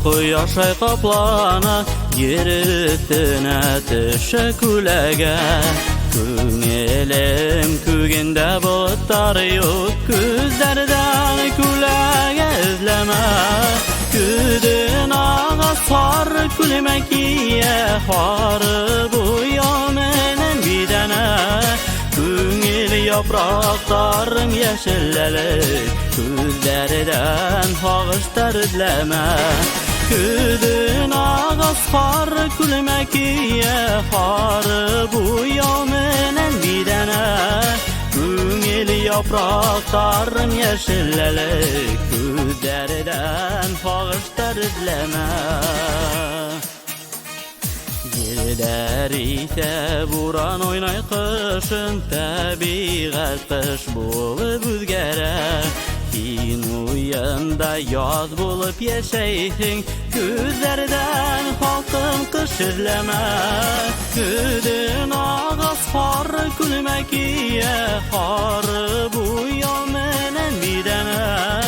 Quyoşay qoplana yeritine tişe kulege. Küngelim küginde bulutlar yok, gözlerden kulege izleme. Küdün ağasar külmekiye harı bu yamenin bidene. Küngel yapraklarım yeşilleli, gözlerden hağışlar izleme. Küdün ağasar külmekiye harı bu yamenin bidene. Küngel yapraklarım yeşilleli, gözlerden hağışlar izleme. Gider ise buran oynay kışın, tabiat kış bulup üzgerer. Hin uyanda yaz bulup yaşayın, gözlerden halkın kış izleme. Küdün ağız har külmekiye harı bu yamenin bidene.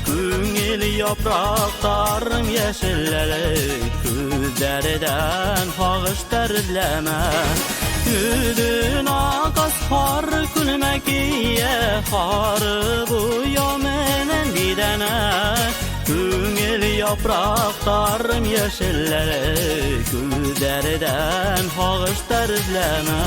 Küngel yapraklarım yeşilleli, gözlerden hağışlar izleme. Küdün ağız har külmekiye harı bu yamenin bidene. Küngel yapraklarım yeşilleli, gözlerden hağışlar izleme.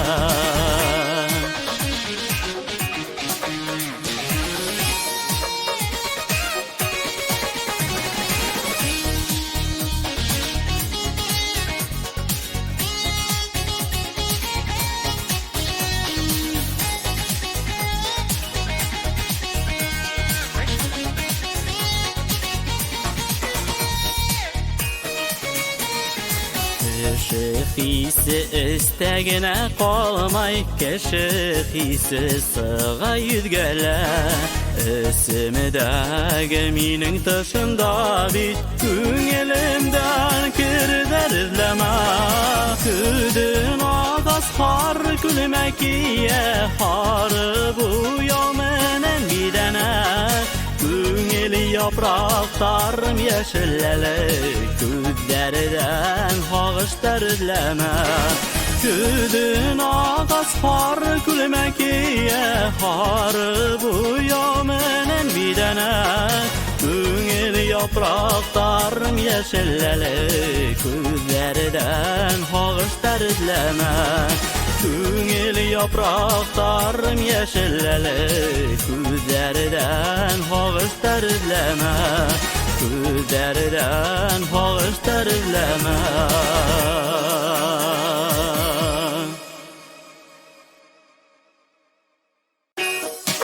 Keşif istegine kalmay, keşif sığa yüzgele. İsimdagi minin taşında bit, küngelimden kirder izleme. Küdün ağız har külmekiye harı bu yamenin bidene. Küngel yapraklarım yeşilleli, gözlerden hağışlar izleme. Küdün ağız har külmekiye harı bu yamenin bidene. Küngel yapraklarım yeşilleli, gözlerden hağışlar izleme. Küngel yapraklarım yeşilleli, gözlerden hağışlar izleme. Gözlerden hağışlar izleme.